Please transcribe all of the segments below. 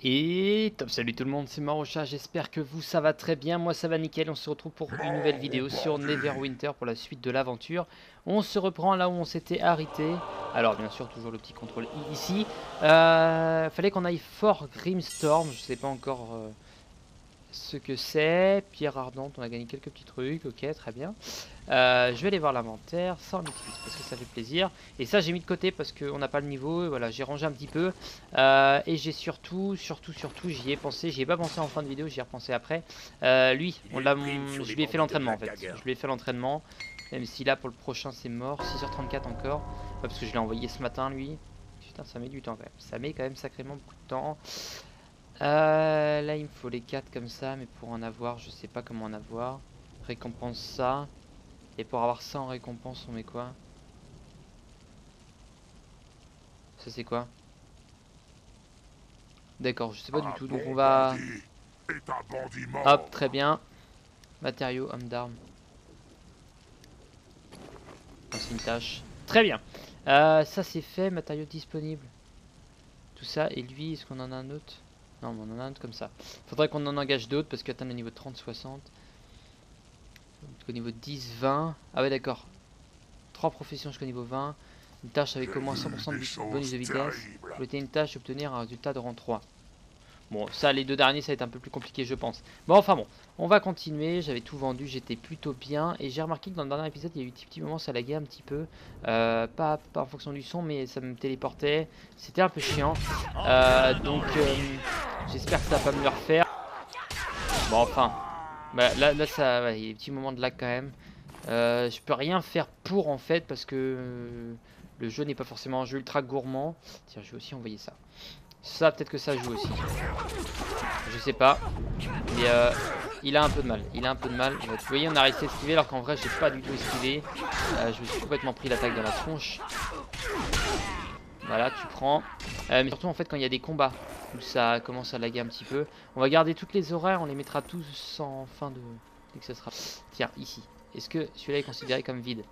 Et top, salut tout le monde, c'est Marocha, j'espère que vous ça va très bien, moi ça va nickel, on se retrouve pour une nouvelle vidéo sur Neverwinter pour la suite de l'aventure. On se reprend là où on s'était arrêté, alors bien sûr toujours le petit contrôle I ici. Fallait qu'on aille Fort Grimstorm, je sais pas encore ce que c'est. Pierre ardente, on a gagné quelques petits trucs, ok très bien. Je vais aller voir l'inventaire sans liquide parce que ça fait plaisir. Et ça j'ai mis de côté parce qu'on n'a pas le niveau. Et voilà, j'ai rangé un petit peu. Et j'ai surtout, j'y ai pensé. J'y ai pas pensé en fin de vidéo, j'y ai repensé après. Lui, je lui ai fait l'entraînement en fait. Je lui ai fait l'entraînement. Même si là pour le prochain c'est mort. 6h34 encore. Ouais, parce que je l'ai envoyé ce matin lui. Putain, ça met du temps quand même. Ça met quand même sacrément beaucoup de temps. Là il me faut les 4 comme ça. Mais pour en avoir, je sais pas comment en avoir. Récompense ça. Et pour avoir ça en récompense, on met quoi? Ça c'est quoi? D'accord, je sais pas du tout. Donc on va... Hop, très bien. Matériaux, homme d'armes. C'est une tâche. Très bien. Ça c'est fait, matériaux disponibles. Tout ça, et lui, est-ce qu'on en a un autre? Non, mais on en a un autre comme ça. Faudrait qu'on en engage d'autres parce qu'atteindre le niveau 30-60. Au niveau 10-20. Ah ouais d'accord. 3 professions jusqu'au niveau 20. Une tâche avec au moins 100% de bonus de vitesse. Compléter une tâche, obtenir un résultat de rang 3. Bon, ça, les deux derniers, ça va être un peu plus compliqué, je pense. Bon, enfin bon, on va continuer. J'avais tout vendu, j'étais plutôt bien. Et j'ai remarqué que dans le dernier épisode, il y a eu des petits moments, ça laguait un petit peu. Pas en fonction du son, mais ça me téléportait. C'était un peu chiant. J'espère que ça va pas me le refaire. Bon, enfin. Bah, là ça, ouais, il y a des petits moments de lag quand même. Je peux rien faire pour en fait parce que le jeu n'est pas forcément un jeu ultra gourmand. Tiens, je vais aussi envoyer ça. Ça, peut-être que ça joue aussi. Je sais pas. Mais il a un peu de mal. Il a un peu de mal. Vous voyez, on a réussi à esquiver alors qu'en vrai, j'ai pas du tout esquivé. Je me suis complètement pris l'attaque dans la tronche. Voilà, tu prends. Mais surtout, en fait, quand il y a des combats où ça commence à laguer un petit peu. On va garder toutes les horaires. On les mettra tous en fin de... Dès que ça sera... Tiens, ici. Est-ce que celui-là est considéré comme vide?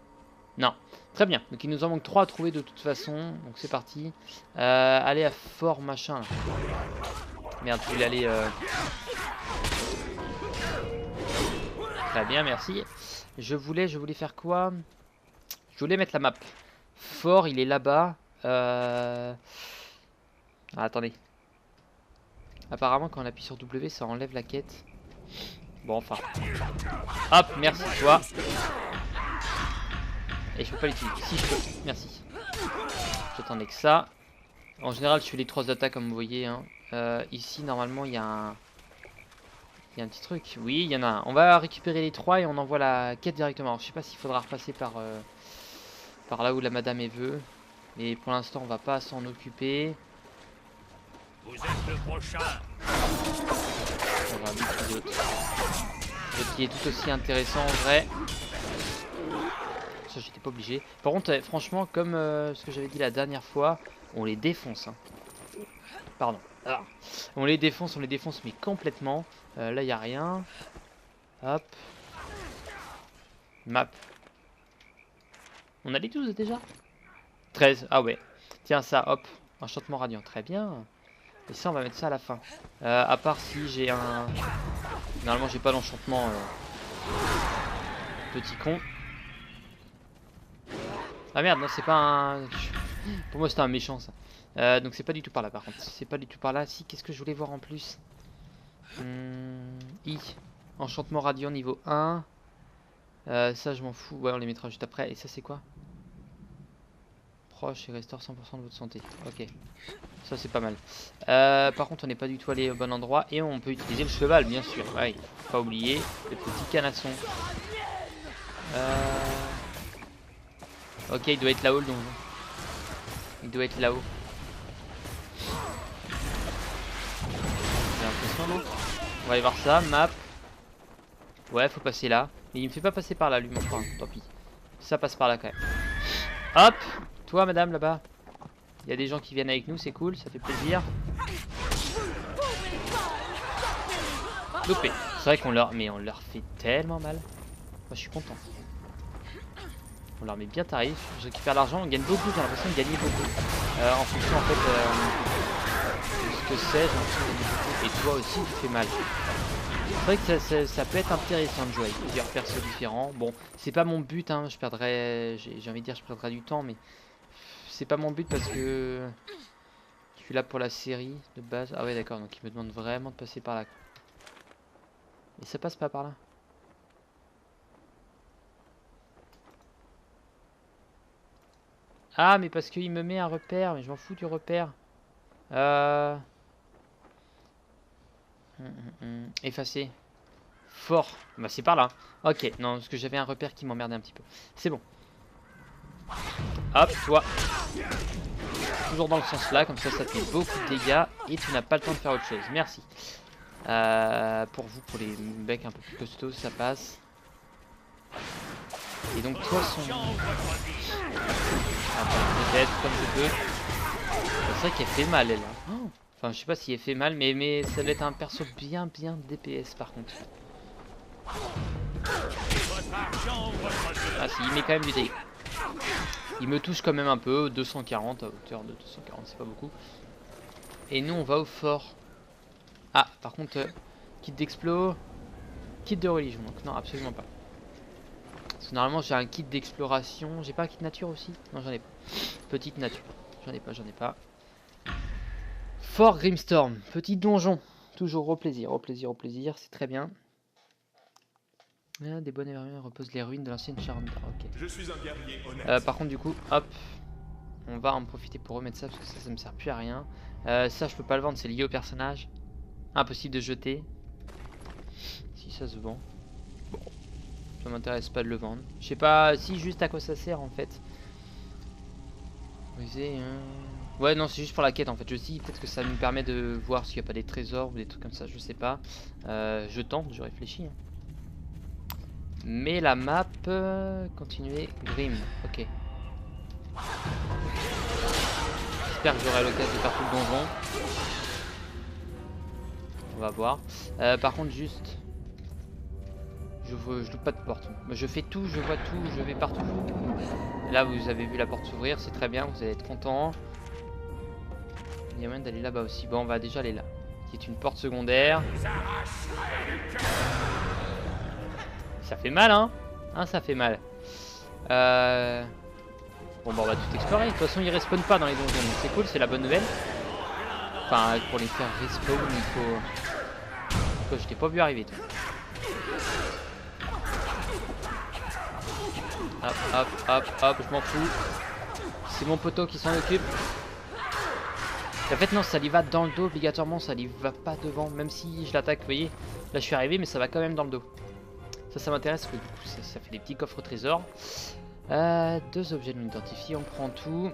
Non. Très bien. Donc il nous en manque 3 à trouver de toute façon. Donc c'est parti. Allez à Fort machin. Là. Merde, je voulais aller... Très bien, merci. Je voulais faire quoi? Je voulais mettre la map. Fort, il est là-bas. Ah, attendez. Apparemment quand on appuie sur W, ça enlève la quête. Bon, enfin. Hop, merci toi. Et je peux pas l'utiliser. Si je peux. Merci. J'attendais que ça. En général, je fais les 3 attaques comme vous voyez. Hein. Ici, normalement, il y a un... Il y a un petit truc. Oui, il y en a un. On va récupérer les 3 et on envoie la quête directement. Alors, je sais pas s'il faudra repasser par là où la madame est veut. Mais pour l'instant, on va pas s'en occuper. Vous êtes le prochain. On va mettre l'autre. L'autre qui est tout aussi intéressant en vrai. Ça, j'étais pas obligé. Par contre, franchement, comme ce que j'avais dit la dernière fois, on les défonce. Hein. Pardon. Ah. On les défonce, mais complètement. Là, il n'y a rien. Hop. Map. On a les 12 déjà 13. Ah ouais. Tiens, ça, hop. Enchantement radiant. Très bien. Et ça, on va mettre ça à la fin. À part si j'ai un... Normalement, j'ai pas d'enchantement. Petit con. Ah merde, non, c'est pas un... Pour moi, c'était un méchant, ça. Donc, c'est pas du tout par là, par contre. C'est pas du tout par là. Si, qu'est-ce que je voulais voir en plus? I. Enchantement radiant niveau 1. Ça, je m'en fous. Ouais, on les mettra juste après. Et ça, c'est quoi? Proche et restaure 100% de votre santé. Ok. Ça, c'est pas mal. Par contre, on n'est pas du tout allé au bon endroit. Et on peut utiliser le cheval, bien sûr. Ouais, faut pas oublier. Le petit canasson. Ok, il doit être là-haut le donjon. Il doit être là-haut. J'ai l'impression, non? On va aller voir ça, map. Ouais, faut passer là. Mais il me fait pas passer par là, lui, mon frère. Tant pis. Ça passe par là quand même. Hop! Toi, madame, là-bas. Il y a des gens qui viennent avec nous, c'est cool, ça fait plaisir. Loupé. C'est vrai qu'on leur... Mais on leur fait tellement mal. Moi, je suis content. On leur met bien tarif, je récupère l'argent, on gagne beaucoup, j'ai l'impression de gagner beaucoup. En fonction en fait de te sais, j'ai l'impression que t'as beaucoup. Et toi aussi tu fais mal. C'est vrai que ça peut être intéressant de jouer avec plusieurs persos différents. Bon, c'est pas mon but, hein, j'ai envie de dire je perdrai du temps, mais c'est pas mon but parce que je suis là pour la série de base. Ah ouais d'accord, donc il me demande vraiment de passer par là. Et ça passe pas par là. Ah mais parce qu'il me met un repère, mais je m'en fous du repère. Effacer. Fort. Bah c'est par là. Ok, non, parce que j'avais un repère qui m'emmerdait un petit peu. C'est bon. Hop, toi. Toujours dans le sens là, comme ça ça te fait beaucoup de dégâts et tu n'as pas le temps de faire autre chose. Merci. Pour vous, pour les mecs un peu plus costauds, ça passe. Et donc toi son... peut-être comme je peux. C'est vrai qu'elle fait mal elle. Oh, enfin je sais pas si elle fait mal, mais ça doit être un perso bien DPS par contre. Ah si, il met quand même du dégât. Il me touche quand même un peu, 240 à hauteur de 240, c'est pas beaucoup. Et nous on va au fort. Ah par contre, kit d'explo, kit de religion, donc non absolument pas. Parce que normalement j'ai un kit d'exploration, j'ai pas un kit nature aussi? Non j'en ai pas. Petite nature, j'en ai pas. Fort Grimstorm, petit donjon, toujours au plaisir, c'est très bien. Ah, des bonnes ruines reposent les ruines de l'ancienne Charente. Ok. Je suis un guerrier honnête. Par contre du coup, hop, on va en profiter pour remettre ça parce que ça me sert plus à rien. Ça je peux pas le vendre, c'est lié au personnage. Impossible de jeter. Si ça se vend. Bon, ça m'intéresse pas de le vendre. Je sais pas si juste à quoi ça sert en fait. Ouais non c'est juste pour la quête en fait. Je dis peut-être que ça me permet de voir s'il n'y a pas des trésors ou des trucs comme ça, je sais pas. Je tente, je réfléchis. Mais la map, continuer, Grim, ok. J'espère que j'aurai l'occasion de faire tout le donjon. On va voir. Par contre juste, je loupe pas de porte. Je fais tout, je vois tout, je vais partout. Là vous avez vu la porte s'ouvrir, c'est très bien, vous allez être content. Il y a moyen d'aller là-bas aussi. Bon on va déjà aller là. Qui est une porte secondaire. Ça fait mal hein. Ça fait mal. Bon bah on va tout explorer. De toute façon ils respawnent pas dans les donjons, donc c'est cool, c'est la bonne nouvelle. Enfin pour les faire respawn il faut... Toi je t'ai pas vu arriver toi. Hop, je m'en fous. C'est mon poteau qui s'en occupe. En fait non, ça lui va dans le dos obligatoirement, ça lui va pas devant. Même si je l'attaque, vous voyez. Là je suis arrivé mais ça va quand même dans le dos. Ça m'intéresse parce que du coup ça fait des petits coffres au trésor. 2 objets non identifiés, on prend tout.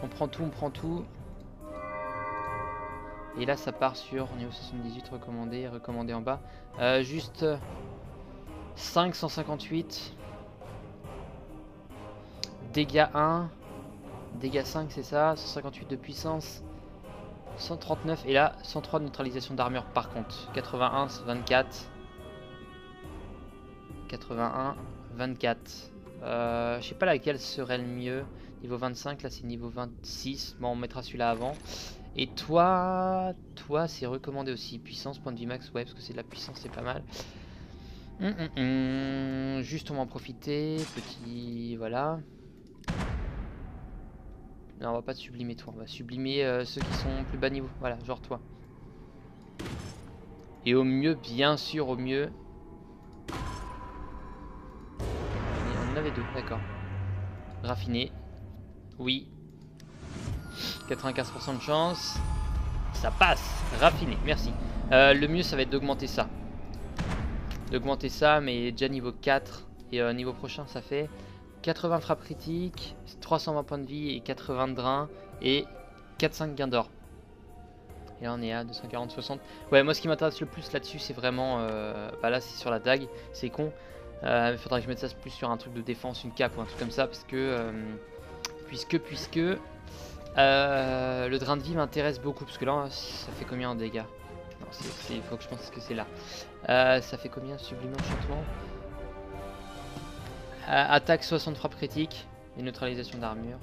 On prend tout. Et là ça part sur niveau 78 recommandé en bas. Juste 558. Dégâts 1. Dégâts 5 c'est ça. 158 de puissance. 139 et là 103 de neutralisation d'armure par contre. 81, 24. 81, 24. Je sais pas laquelle serait le mieux. Niveau 25, là c'est niveau 26. Bon, on mettra celui-là avant. Et toi c'est recommandé aussi. Puissance, point de vie max, ouais, parce que c'est de la puissance, c'est pas mal. Juste on va en profiter. Petit, voilà. Non, on va pas te sublimer toi. On va sublimer ceux qui sont plus bas niveau. Voilà, genre toi. Et au mieux, bien sûr, au mieux. On en avait 2, d'accord. Raffiné. Oui. 95% de chance. Ça passe. Raffiné, merci. Le mieux, ça va être d'augmenter ça. Mais déjà niveau 4. Et niveau prochain, ça fait 80 frappes critiques, 320 points de vie et 80 de drain. Et 4-5 gains d'or. Et là, on est à 240, 60. Ouais, moi, ce qui m'intéresse le plus là-dessus, c'est vraiment... bah là, c'est sur la dague. C'est con. Il faudra que je mette ça plus sur un truc de défense, une cape ou un truc comme ça, parce que puisque le drain de vie m'intéresse beaucoup, parce que là ça fait combien en dégâts? Non, il faut que je pense que c'est là. Ça fait combien sublime enchantement? Attaque 60 frappes critiques et neutralisation d'armure.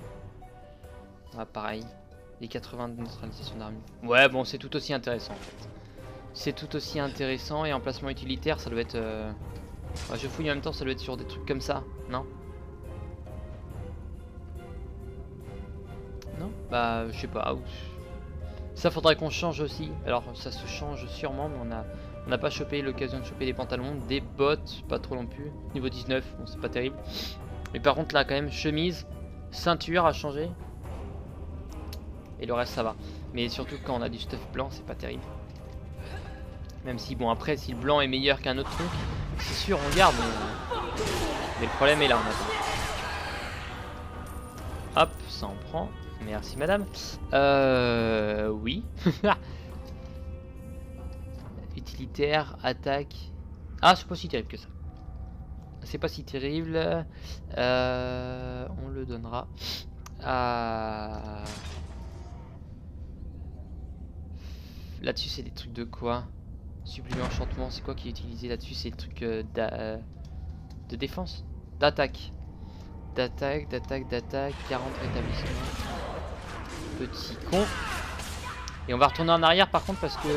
Ah, pareil. Les 80 de neutralisation d'armes. Ouais, bon, c'est tout aussi intéressant en fait. C'est tout aussi intéressant et emplacement utilitaire, ça doit être... Ouais, je fouille en même temps, ça doit être sur des trucs comme ça, non? Non? Bah, je sais pas. Ça faudrait qu'on change aussi. Alors, ça se change sûrement, mais on n'a pas chopé l'occasion de choper des pantalons, des bottes, pas trop non plus. Niveau 19, bon, c'est pas terrible. Mais par contre, là, quand même, chemise, ceinture à changer. Et le reste, ça va. Mais surtout, quand on a du stuff blanc, c'est pas terrible. Même si, bon, après, si le blanc est meilleur qu'un autre truc, c'est sûr, on garde. Mais le problème est là, on attend. Hop, ça en prend. Merci, madame. Oui. Utilitaire, attaque. Ah, c'est pas si terrible que ça. C'est pas si terrible. On le donnera à... Là-dessus, c'est des trucs de quoi? Supprimer enchantement, c'est quoi qui est utilisé là-dessus? C'est le truc de défense? D'attaque. D'attaque, 40 rétablissements. Petit con. Et on va retourner en arrière par contre parce que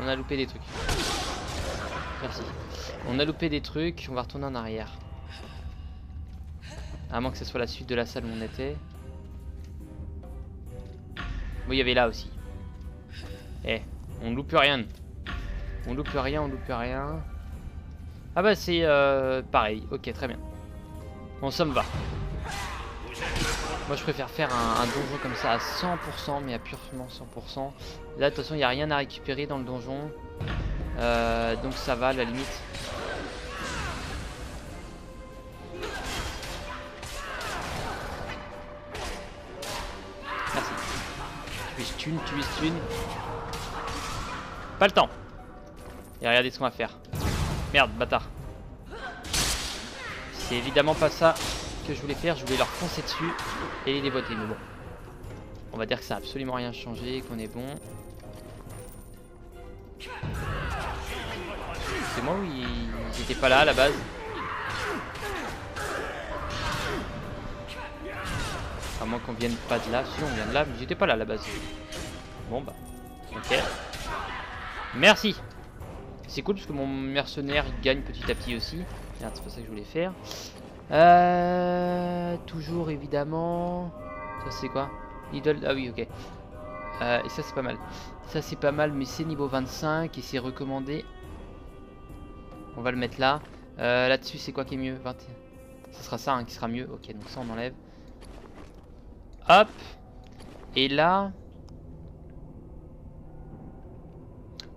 on a loupé des trucs. Merci. On a loupé des trucs, on va retourner en arrière. À moins que ce soit la suite de la salle où on était. Bon, il y avait là aussi. Eh, on loupe rien. On loupe rien. Ah bah c'est pareil, ok, très bien. Bon, ça me va. Moi je préfère faire un donjon comme ça à 100%, mais à purement 100%. Là de toute façon il n'y a rien à récupérer dans le donjon. Donc ça va à la limite. Merci. Tu es stun. Pas le temps. Et regardez ce qu'on va faire. Merde, bâtard. C'est évidemment pas ça que je voulais faire. Je voulais leur foncer dessus et les déboîter. Mais bon. On va dire que ça a absolument rien changé, qu'on est bon. C'est moi ou ils étaient pas là à la base? À moins qu'on vienne pas de là. Si on vient de là, mais j'étais pas là à la base. Bon bah. Ok. Merci. C'est cool parce que mon mercenaire il gagne petit à petit aussi. Merde, c'est pas ça que je voulais faire. Toujours évidemment. Ça c'est quoi? Idole. Ah oui, ok. Et ça c'est pas mal. Ça c'est pas mal, mais c'est niveau 25 et c'est recommandé. On va le mettre là. Là-dessus c'est quoi qui est mieux? 20... Ça sera ça hein, qui sera mieux. Ok, donc ça on enlève. Hop. Et là...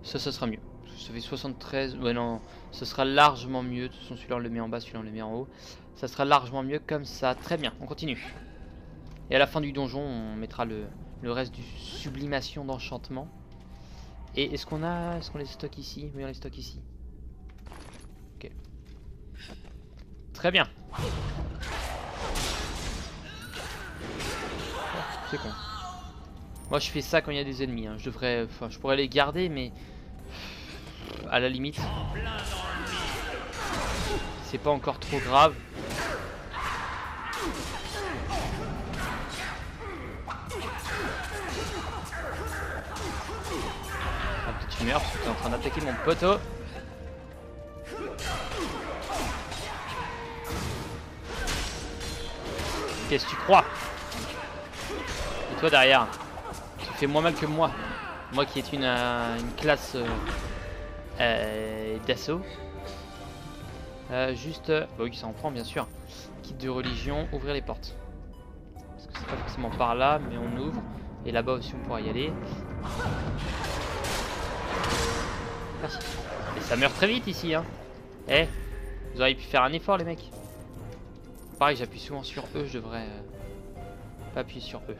Ça sera mieux. Ça fait 73. Ouais, non. Ce sera largement mieux. De toute façon, celui-là on le met en bas, celui-là on le met en haut. Ça sera largement mieux comme ça. Très bien, on continue. Et à la fin du donjon, on mettra le reste du sublimation d'enchantement. Et est-ce qu'on les stocke ici? Oui, on les stocke ici. Ok. Très bien. Oh, c'est con. Moi je fais ça quand il y a des ennemis hein. Je devrais, enfin je pourrais les garder mais à la limite c'est pas encore trop grave. Ah, peut-être tu meurs parce que tu es en train d'attaquer mon poteau. Qu'est-ce que tu crois? Et toi derrière, tu fais moins mal que moi. Moi qui est une classe d'assaut. Juste, bah oui ça en prend bien sûr. Kit de religion, ouvrir les portes. Parce que c'est pas forcément par là, mais on ouvre. Et là-bas aussi on pourra y aller. Merci. Et ça meurt très vite ici hein. Eh, vous auriez pu faire un effort les mecs. Pareil j'appuie souvent sur E, je devrais pas appuyer sur E.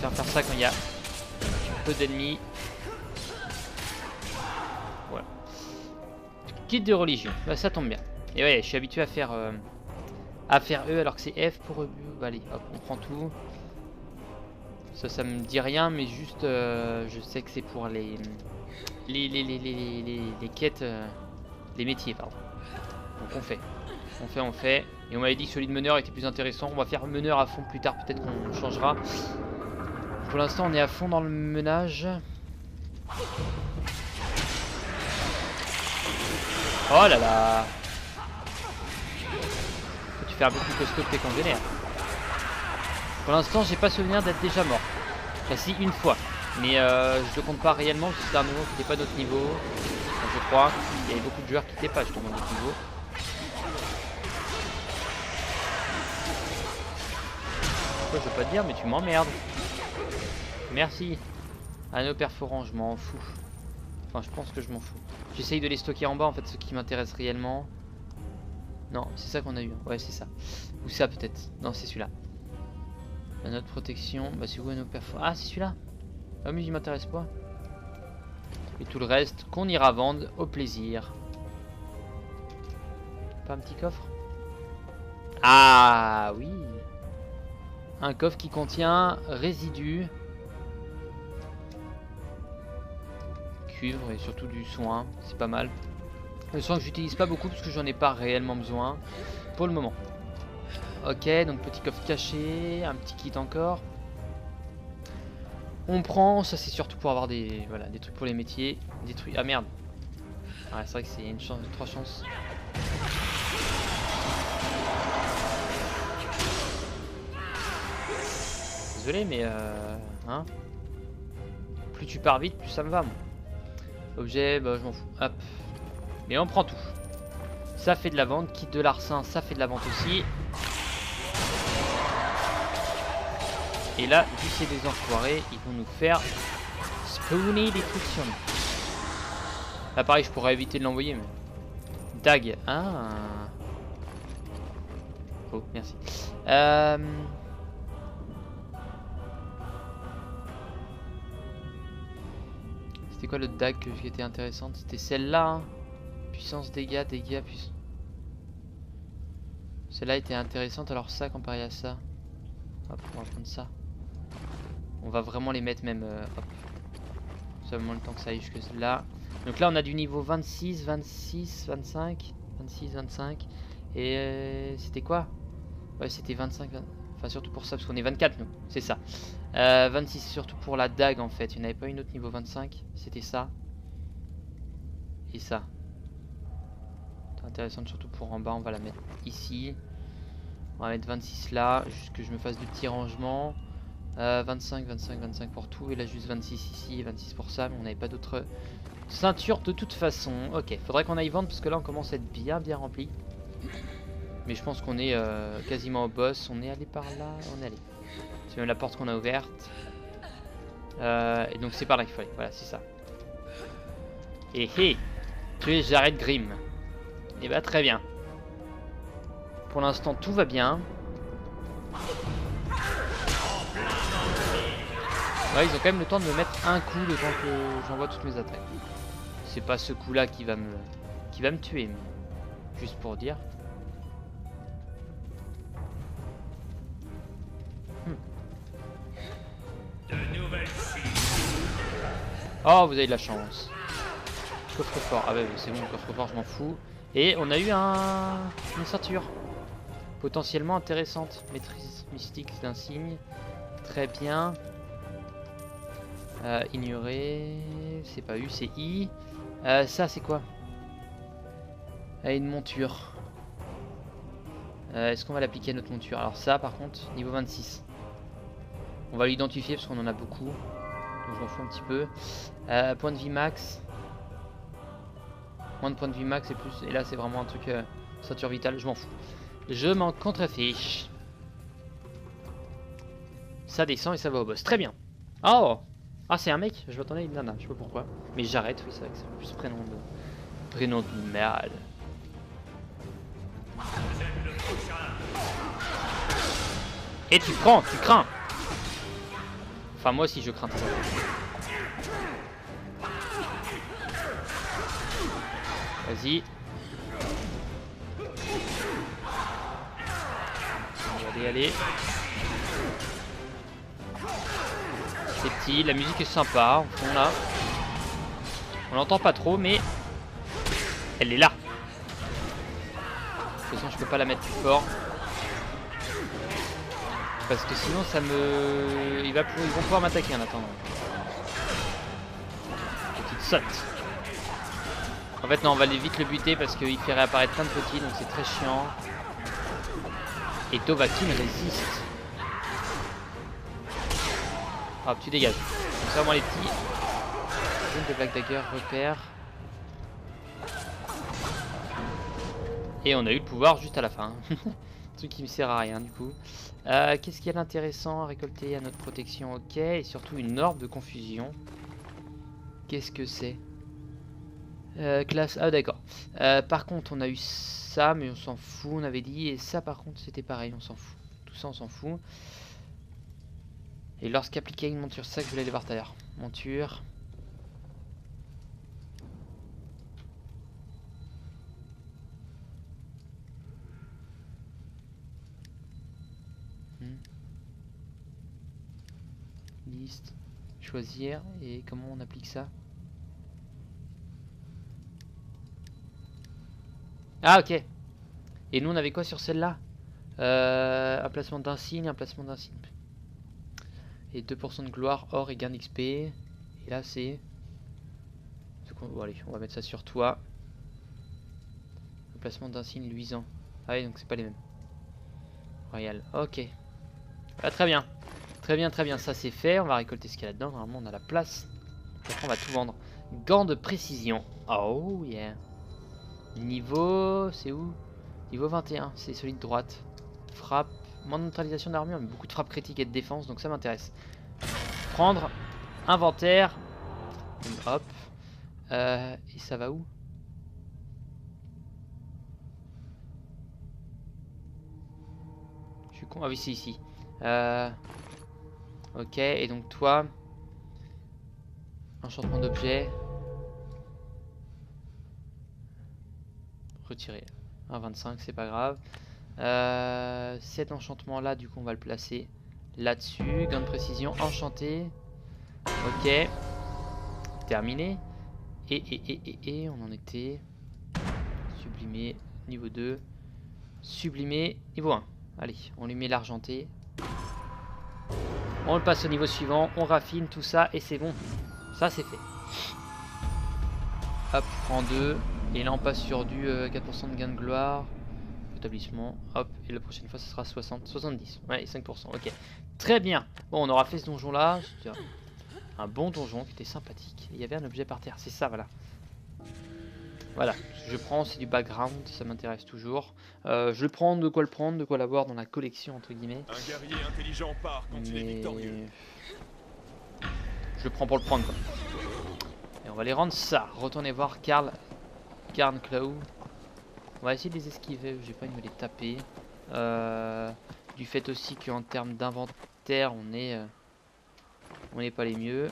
Faire ça quand il y a peu d'ennemis. Voilà. Kit de religion, bah, ça tombe bien. Et ouais, je suis habitué à faire E alors que c'est F pour E. Bah, allez, hop, on prend tout. Ça me dit rien, mais juste je sais que c'est pour les quêtes, les métiers, pardon. Donc on fait. On fait. Et on m'avait dit que celui de meneur était plus intéressant. On va faire meneur à fond plus tard, peut-être qu'on changera. Pour l'instant, on est à fond dans le menage. Oh là là! Tu fais un peu plus costaud que tes congénères. Pour l'instant, j'ai pas souvenir d'être déjà mort. Enfin, si, une fois. Mais je le compte pas réellement parce que c'était un nouveau qui n'était pas notre niveau. Enfin, je crois. Il y avait beaucoup de joueurs qui n'étaient pas justement notre niveau. Pourquoi je veux pas te dire, mais tu m'emmerdes. Merci. Anneau perforant, je m'en fous. Enfin, je pense que je m'en fous. J'essaye de les stocker en bas, en fait, ce qui m'intéresse réellement. Non, c'est ça qu'on a eu. Ouais, c'est ça. Ou ça, peut-être. Non, c'est celui-là. La note protection. Bah, c'est où anneau perforant? Ah, c'est celui-là. Ah, mais il m'intéresse pas. Et tout le reste, qu'on ira vendre au plaisir. Pas un petit coffre? Ah, oui. Un coffre qui contient résidus. Cuivre et surtout du soin, c'est pas mal. Le soin que j'utilise pas beaucoup parce que j'en ai pas réellement besoin pour le moment. Ok, donc petit coffre caché, un petit kit encore. On prend, ça c'est surtout pour avoir des, voilà, des trucs pour les métiers. Des trucs, ah merde. Ah, c'est vrai que c'est une chance de 3 chances. Désolé mais hein. Plus tu pars vite, plus ça me va moi. Objet, bah je m'en fous. Hop. Mais on prend tout. Ça fait de la vente. Kit de larcin, ça fait de la vente aussi. Et là, vu c'est des enfoirés, ils vont nous faire spawner des trucs sur nous. Là pareil, je pourrais éviter de l'envoyer, mais... Dag. Ah. Oh, merci. C'était quoi le dag qui était intéressante? C'était celle-là. Hein. Puissance, dégâts, puissance. Celle-là était intéressante, alors ça comparé à ça. Hop, on va prendre ça. On va vraiment les mettre même. Hop. Seulement le temps que ça aille jusque là. Donc là on a du niveau 26, 26, 25. 26, 25. Et c'était quoi? Ouais, c'était 25. Enfin, surtout pour ça, parce qu'on est 24 nous. C'est ça. 26 surtout pour la dague en fait. Il n'y en avait pas une autre niveau 25. C'était ça. Et ça. C'est intéressant surtout pour en bas. On va la mettre ici. On va mettre 26 là. Juste que je me fasse de petits rangements. 25, 25, 25 pour tout. Et là juste 26 ici et 26 pour ça. Mais on n'avait pas d'autres ceintures de toute façon. Ok. Faudrait qu'on aille vendre parce que là on commence à être bien rempli. Mais je pense qu'on est quasiment au boss. On est allé par là. On est allé. C'est même la porte qu'on a ouverte. Et donc c'est par là qu'il faut aller. Voilà, c'est ça. Et hé, tu es Jared Grimm. Et bah très bien. Pour l'instant tout va bien. Ouais, ils ont quand même le temps de me mettre un coup le temps que j'envoie toutes mes attaques. C'est pas ce coup là qui va me tuer, mais juste pour dire. Oh, vous avez de la chance. Coffre-fort. Ah bah c'est bon, le coffre-fort, je m'en fous. Et on a eu une ceinture. Potentiellement intéressante. Maîtrise mystique d'un signe. Très bien. Ignorer. C'est pas U, c'est I. Ça, c'est quoi? Une monture. Est-ce qu'on va l'appliquer à notre monture? Alors ça, par contre, niveau 26. On va l'identifier parce qu'on en a beaucoup. Donc je m'en fous un petit peu. Point de vie max. Moins de points de vie max et plus. Et là c'est vraiment un truc ceinture vitale. Je m'en fous. Je m'en contrefiche. Ça descend et ça va au boss. Très bien. Oh. Ah c'est un mec. Je m'attendais à une nana. Je sais pas pourquoi. Mais j'arrête. Oui c'est vrai que c'est plus prénom de merde. Et tu crains. Enfin moi aussi je crains. Vas-y. Allez. C'est petit, la musique est sympa, au fond là. On l'entend pas trop mais elle est là. toute façon, je peux pas la mettre plus fort. Parce que sinon, ça me... Ils vont pouvoir m'attaquer en attendant. Petite saute. En fait, non, on va aller vite le buter parce qu'il fait réapparaître plein de petits, donc c'est très chiant. Et Dovahkiin résiste. Hop, tu dégages. Donc ça, moi les petits. Zone de Black Dagger, repère. Et on a eu le pouvoir juste à la fin. Truc qui me sert à rien du coup. Qu'est-ce qu'il y a d'intéressant à récolter à notre protection? Ok. Et surtout une orbe de confusion. Qu'est-ce que c'est? Classe... Ah d'accord. Par contre on a eu ça mais on s'en fout, on avait dit. Et ça par contre c'était pareil, on s'en fout. Tout ça on s'en fout. Et lorsqu'appliqué à une monture, c'est ça que je voulais aller voir tout à l'heure. Monture. Liste. Choisir. Et comment on applique ça? Ah ok. Et nous on avait quoi sur celle-là? Un placement d'un signe, un placement d'un signe. Et 2% de gloire, or et gain d'XP. Et là c'est... Bon allez, on va mettre ça sur toi. Le placement d'un signe luisant. Ah oui, donc c'est pas les mêmes. Royal, ok. Ah, très bien. Très bien, ça c'est fait. On va récolter ce qu'il y a là-dedans. Normalement on a la place. Après on va tout vendre. Gants de précision. Oh yeah. Niveau... c'est où? Niveau 21, c'est celui de droite. Frappe, moins de neutralisation d'armure, mais beaucoup de frappe critique et de défense, donc ça m'intéresse. Prendre, inventaire, hop. Et ça va où? Je suis con, ah oui c'est ici. Ok, et donc toi, enchantement d'objet. Retirer. 1,25, c'est pas grave. Cet enchantement là, du coup on va le placer là-dessus. Gain de précision, enchanté. Ok. Terminé. Et on en était. Sublimé, niveau 2. Sublimé, niveau 1. Allez, on lui met l'argenté. On le passe au niveau suivant, on raffine tout ça et c'est bon. Ça c'est fait. Hop, prends 2. Et là on passe sur du 4% de gain de gloire. Établissement, hop, et la prochaine fois ce sera 60, 70, ouais, 5%, ok. Très bien, bon on aura fait ce donjon là, c'était un bon donjon qui était sympathique. Il y avait un objet par terre, c'est ça, voilà. Voilà, ce que je prends c'est du background, ça m'intéresse toujours. Je le prends, de quoi l'avoir dans la collection entre guillemets. Un guerrier intelligent part quand il est victorieux. Je le prends pour le prendre quoi. Et on va les rendre ça, retournez voir Carnclaw. On va essayer de les esquiver, j'ai pas envie de me les taper. Du fait aussi qu'en termes d'inventaire, on n'est pas les mieux.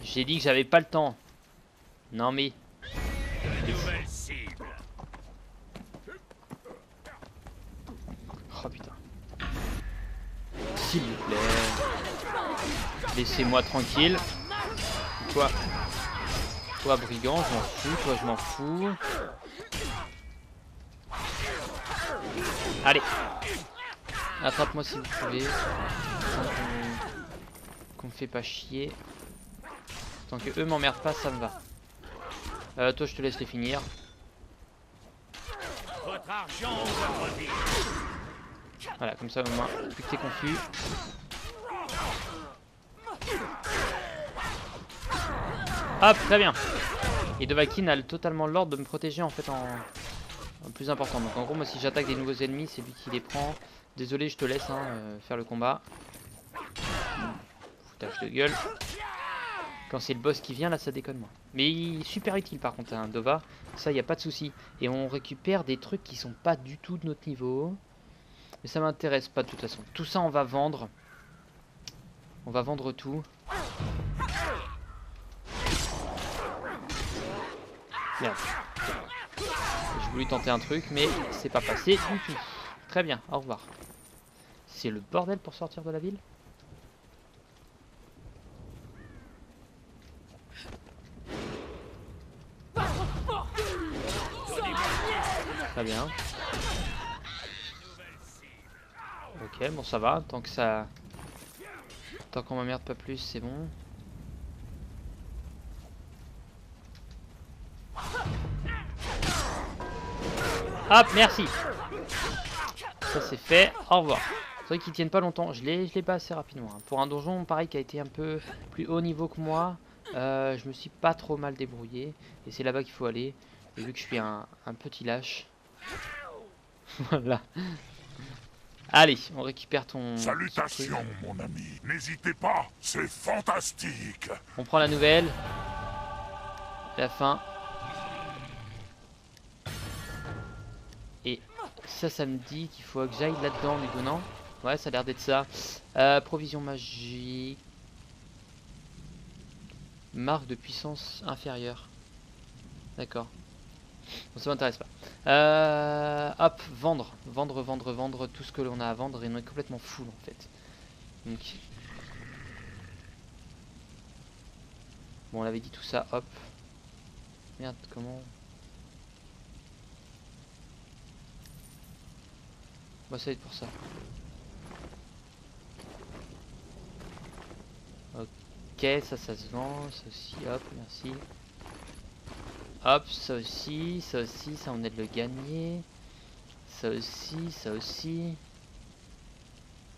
J'ai dit que j'avais pas le temps. Non mais... Nouvelle cible. Oh putain. S'il vous plaît. Laissez-moi tranquille. Toi brigand, je m'en fous, toi je m'en fous. Allez. Attrape-moi si vous pouvez. Qu'on me fait pas chier. Tant que eux m'emmerdent pas, ça me va. Toi je te laisse les finir. Votre argent ou votre vie. Voilà, comme ça au moins, plus que t'es confus. Hop, très bien. Et Dovahkiin a totalement l'ordre de me protéger en fait en plus important. Donc en gros moi si j'attaque des nouveaux ennemis c'est lui qui les prend. Désolé je te laisse faire le combat. Foutage de gueule. Quand c'est le boss qui vient là ça déconne moins. Mais il est super utile par contre un Dova. Ça y a pas de souci. Et on récupère des trucs qui sont pas du tout de notre niveau. Mais ça m'intéresse pas de toute façon. Tout ça on va vendre. On va vendre tout. Merde. J'ai voulu tenter un truc, mais c'est pas passé du tout. Très bien, au revoir. C'est le bordel pour sortir de la ville. Très bien. Ok, bon ça va, tant que ça... Tant qu'on m'emmerde pas plus, c'est bon. Hop, merci. Ça c'est fait, au revoir. C'est vrai qu'ils tiennent pas longtemps, je l'ai pas assez rapidement. Hein. Pour un donjon pareil qui a été un peu plus haut niveau que moi, je me suis pas trop mal débrouillé. Et c'est là-bas qu'il faut aller. Et vu que je suis un petit lâche. Voilà. Allez, on récupère ton... Salutations, mon ami. N'hésitez pas, c'est fantastique. On prend la nouvelle. La fin. Et ça me dit qu'il faut que j'aille là-dedans, du coup, non? Ouais, ça a l'air d'être ça. Provision magique. Marque de puissance inférieure. D'accord. Bon, ça m'intéresse pas. Hop, vendre tout ce que l'on a à vendre et on est complètement full en fait. Donc... Bon, on avait dit tout ça, hop. Merde, comment... Bah ça va être pour ça. Ok, ça se vend, ça aussi, hop, merci. Hop, ça aussi, ça on est de le gagner. Ça aussi, ça aussi.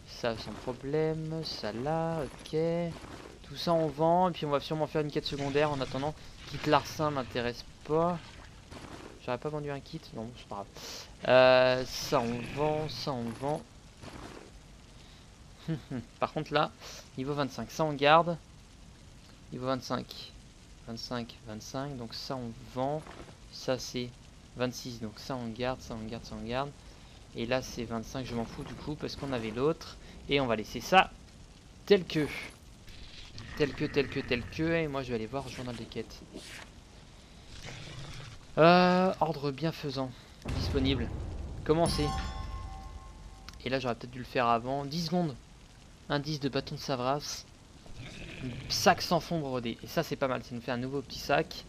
Ça sans problème, ça là, ok. Tout ça on vend, et puis on va sûrement faire une quête secondaire en attendant. Kit Larcin m'intéresse pas. J'aurais pas vendu un kit, non, c'est pas grave. Ça on vend, ça on vend. Par contre là, niveau 25, ça on garde. Niveau 25. 25, donc ça on vend, ça c'est 26, donc ça on garde, ça on garde, ça on garde. Et là c'est 25, je m'en fous du coup parce qu'on avait l'autre. Et on va laisser ça tel que. Et moi je vais aller voir le journal des quêtes. Ordre bienfaisant, disponible. Commencer. Et là j'aurais peut-être dû le faire avant. 10 secondes. Indice de bâton de Savras. Sac sans fond brodé. Et ça c'est pas mal, ça nous fait un nouveau petit sac.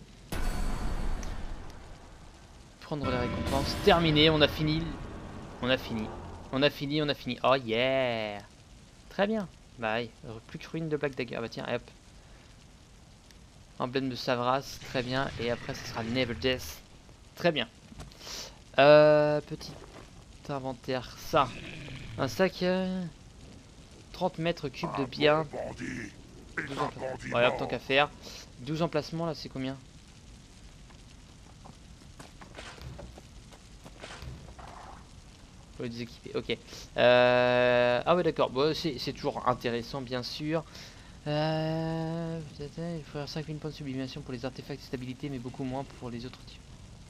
Prendre les récompenses. Terminé, on a fini. On a fini. Oh yeah. Très bien. Bah ouais, plus que ruine de Black Dagger. Ah bah tiens, hop. Emblème de Savras, très bien. Et après ce sera Never Death. Très bien. Petit inventaire. Ça. Un sac 30 mètres cubes de bien. 12 emplacements. Ouais, tant qu'à faire. 12 emplacements là, c'est combien? Faut les déséquiper, ok. Ah ouais d'accord, bon, c'est toujours intéressant bien sûr. Il faudrait 5000 points de sublimation pour les artefacts de stabilité, mais beaucoup moins pour les autres types.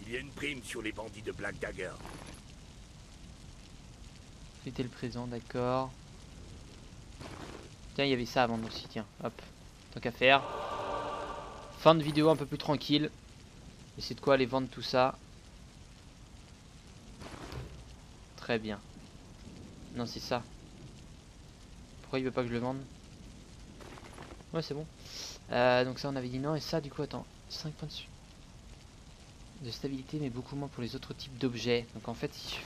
Il y a une prime sur les bandits de Black Dagger. C'était le présent, d'accord. Tiens, il y avait ça à vendre aussi, tiens, hop. Tant qu'à faire. Fin de vidéo un peu plus tranquille. Et c'est de quoi aller vendre tout ça. Très bien. Non, c'est ça. Pourquoi il veut pas que je le vende? Ouais, c'est bon. Donc ça, on avait dit non. Et ça, du coup, attends. 5 points dessus. De stabilité, mais beaucoup moins pour les autres types d'objets. Donc en fait, si je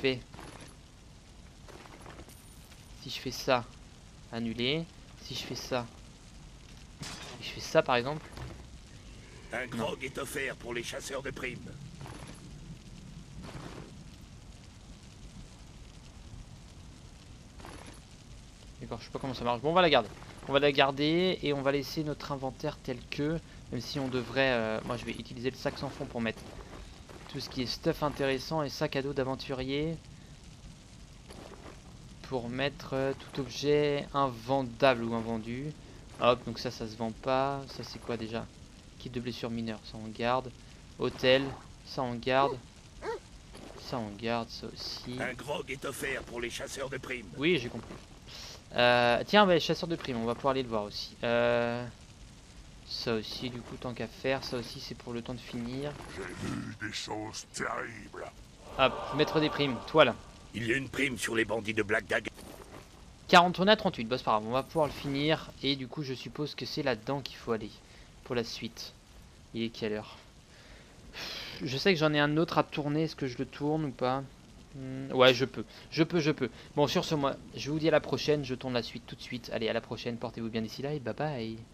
fais ça, annuler. Si je fais ça, par exemple. Un grog est offert pour les chasseurs de primes. D'accord, je sais pas comment ça marche. Bon, on va la garder. On va la garder et on va laisser notre inventaire tel que. Même si on devrait... moi, je vais utiliser le sac sans fond pour mettre tout ce qui est stuff intéressant et sac à dos d'aventurier. Pour mettre tout objet invendable ou invendu. Hop, donc ça se vend pas. Ça, c'est quoi déjà? Kit de blessure mineure, ça on garde. Hôtel, ça on garde. Ça on garde, ça aussi. Un grog est offert pour les chasseurs de primes. Oui, j'ai compris. Tiens, bah, chasseur de primes, on va pouvoir aller le voir aussi. Ça aussi, du coup, tant qu'à faire. Ça aussi, c'est pour le temps de finir. J'ai vu des choses terribles. Hop, mettre des primes, toi là. Il y a une prime sur les bandits de Black Dagger. 40, on est à 38, bah c'est pas grave, on va pouvoir le finir. Et du coup, je suppose que c'est là-dedans qu'il faut aller. Pour la suite. Il est quelle heure? Je sais que j'en ai un autre à tourner. Est-ce que je le tourne ou pas? Ouais, je peux. Je peux. Bon, sur ce, moi, je vous dis à la prochaine. Je tourne la suite tout de suite. Allez, à la prochaine. Portez-vous bien d'ici là et bye bye.